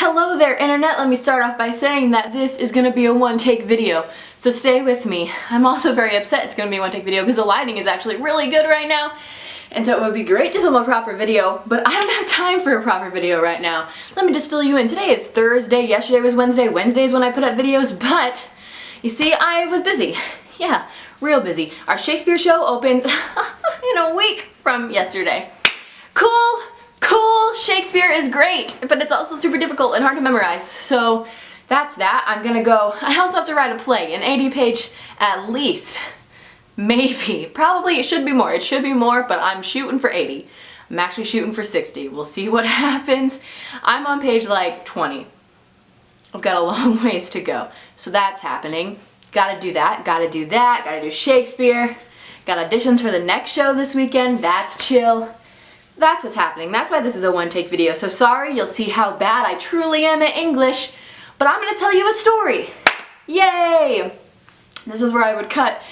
Hello there, internet. Let me start off by saying that this is going to be a one-take video, so stay with me. I'm also very upset it's going to be a one-take video because the lighting is actually really good right now, and so it would be great to film a proper video, but I don't have time for a proper video right now. Let me just fill you in. Today is Thursday, yesterday was Wednesday, Wednesday is when I put up videos, but you see, I was busy. Yeah, real busy. Our Shakespeare show opens in a week from yesterday. Cool! Shakespeare is great, but it's also super difficult and hard to memorize, so that's that. I'm gonna go. I also have to write a play, an 80-page at least. Maybe. Probably it should be more. It should be more, but I'm shooting for 80. I'm actually shooting for 60. We'll see what happens. I'm on page like 20. I've got a long ways to go, so that's happening. Gotta do that, gotta do that, gotta do Shakespeare. Got auditions for the next show this weekend. That's chill. That's what's happening. That's why this is a one-take video. So sorry, you'll see how bad I truly am at English, but I'm gonna tell you a story. Yay! This is where I would cut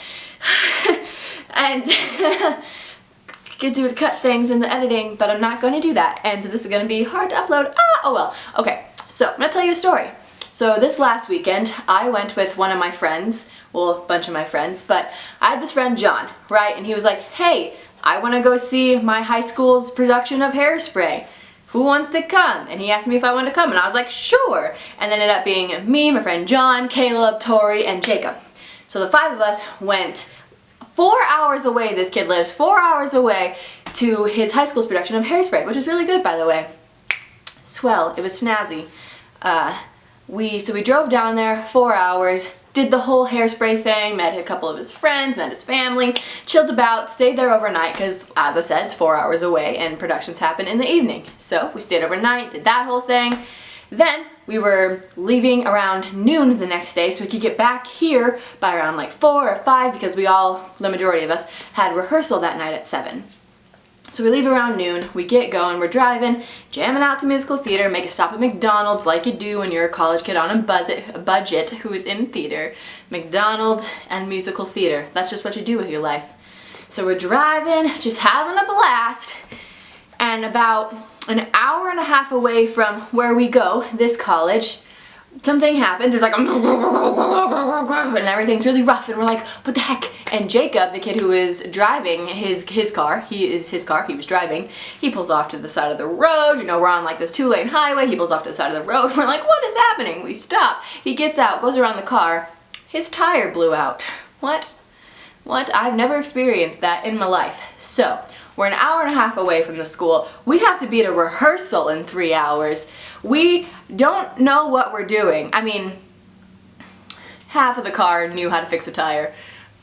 and would cut things in the editing, but I'm not gonna do that. And so this is gonna be hard to upload. Oh well. Okay, so I'm gonna tell you a story. So this last weekend, I went with one of my friends, well, a bunch of my friends, but I had this friend, John, right? And he was like, hey, I want to go see my high school's production of Hairspray. Who wants to come? And he asked me if I wanted to come, and I was like, sure. And then it ended up being me, my friend John, Caleb, Tori, and Jacob. So the 5 of us went 4 hours away, this kid lives, 4 hours away to his high school's production of Hairspray, which was really good, by the way. Swell, it was snazzy. So we drove down there, 4 hours, did the whole Hairspray thing, met a couple of his friends, met his family, chilled about, stayed there overnight because, as I said, it's 4 hours away and productions happen in the evening. So we stayed overnight, did that whole thing. Then we were leaving around noon the next day so we could get back here by around like 4 or 5 because the majority of us, had rehearsal that night at 7. So we leave around noon, we get going, we're driving, jamming out to musical theater, make a stop at McDonald's like you do when you're a college kid on a budget who is in theater. McDonald's and musical theater. That's just what you do with your life. So we're driving, just having a blast, and about an hour and a half away from where we go, this college, something happens, there's like a and everything's really rough and we're like, what the heck? And Jacob, the kid who is driving his car, he was driving, he pulls off to the side of the road, you know, we're on like this 2-lane highway, he pulls off to the side of the road, we're like, what is happening? We stop, he gets out, goes around the car, his tire blew out. What? I've never experienced that in my life. So, we're an hour and a half away from the school. We have to be at a rehearsal in 3 hours. We don't know what we're doing. I mean, half of the car knew how to fix a tire,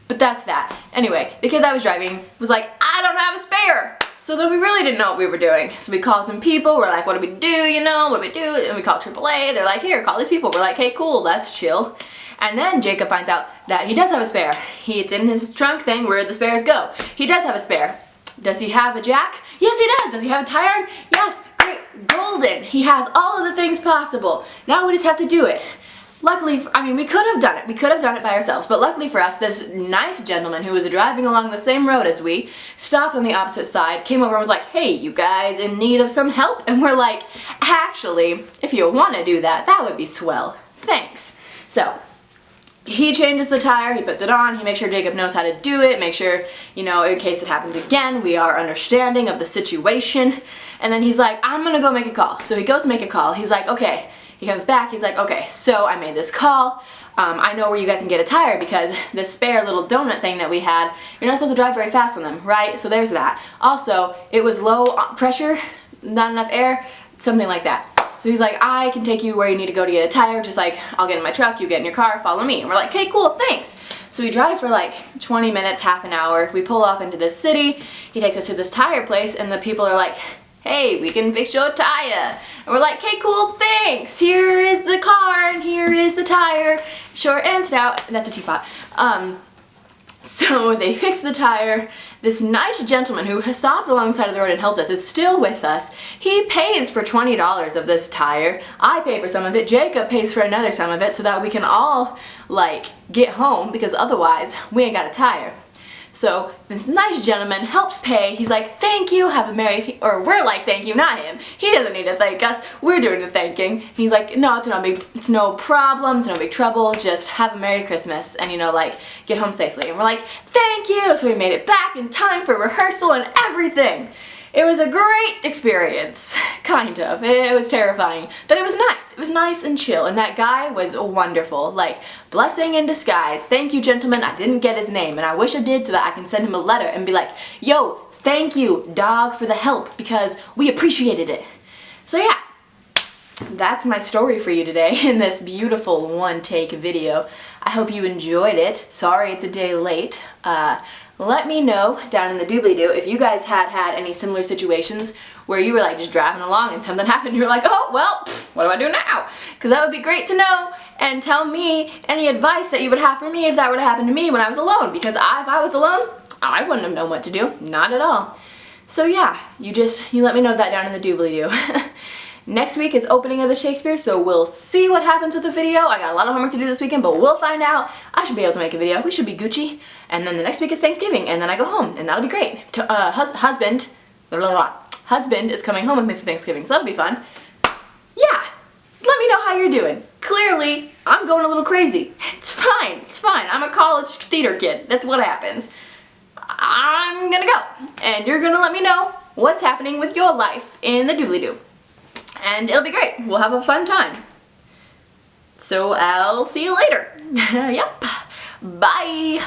but that's that. Anyway, the kid that was driving was like, I don't have a spare. So then we really didn't know what we were doing. So we called some people, we're like, what do we do, you know, what do we do? And we called AAA, they're like, here, call these people. We're like, hey, cool, that's chill. And then Jacob finds out that he does have a spare. It's in his trunk thing where the spares go. He does have a spare. Does he have a jack? Yes, he does. Does he have a tire iron? Yes, great, golden. He has all of the things possible. Now we just have to do it. Luckily, we could have done it. We could have done it by ourselves, but luckily for us, this nice gentleman who was driving along the same road as we stopped on the opposite side, came over and was like, hey, you guys in need of some help? And we're like, actually, if you want to do that, that would be swell. Thanks. So, he changes the tire, he puts it on, he makes sure Jacob knows how to do it, make sure, you know, in case it happens again, we are understanding of the situation. And then he's like, I'm gonna go make a call. So he goes to make a call. He's like, okay. He comes back, he's like, okay, so I made this call. I know where you guys can get a tire because this spare little donut thing that we had, you're not supposed to drive very fast on them, right? So there's that. Also, it was low pressure, not enough air, something like that. So he's like, I can take you where you need to go to get a tire, just like, I'll get in my truck, you get in your car, follow me. And we're like, okay, cool, thanks. So we drive for like 20 minutes, half an hour, we pull off into this city, he takes us to this tire place, and the people are like, hey, we can fix your tire. And we're like, okay, cool, thanks. Here is the car, and here is the tire, short and stout. That's a teapot. So they fix the tire. This nice gentleman who has stopped along the side of the road and helped us is still with us. He pays for $20 of this tire. I pay for some of it. Jacob pays for another some of it so that we can all, like, get home because otherwise we ain't got a tire. So this nice gentleman helps pay. He's like, thank you, have a merry, or we're like, thank you, not him. He doesn't need to thank us, we're doing the thanking. He's like, no, it's no problem, it's no big trouble, just have a Merry Christmas and, you know, like, get home safely. And we're like, thank you! So we made it back in time for rehearsal and everything. It was a great experience, kind of. It was terrifying, but it was nice. It was nice and chill, and that guy was wonderful. Like, blessing in disguise. Thank you, gentlemen. I didn't get his name, and I wish I did so that I can send him a letter and be like, yo, thank you, dog, for the help, because we appreciated it. So yeah, that's my story for you today in this beautiful one-take video. I hope you enjoyed it. Sorry it's a day late. Let me know down in the doobly-doo if you guys had any similar situations where you were like just driving along and something happened. You're like, oh, well, what do I do now? Because that would be great to know, and tell me any advice that you would have for me if that were to happen to me when I was alone. Because if I was alone, I wouldn't have known what to do. Not at all. So yeah, you let me know that down in the doobly-doo. Next week is opening of the Shakespeare, so we'll see what happens with the video. I got a lot of homework to do this weekend, but we'll find out. I should be able to make a video. We should be Gucci. And then the next week is Thanksgiving, and then I go home, and that'll be great. Husband is coming home with me for Thanksgiving, so that'll be fun. Yeah, let me know how you're doing. Clearly, I'm going a little crazy. It's fine, it's fine. I'm a college theater kid. That's what happens. I'm gonna go, and you're gonna let me know what's happening with your life in the doobly-doo. And it'll be great. We'll have a fun time. So I'll see you later. Yep. Bye.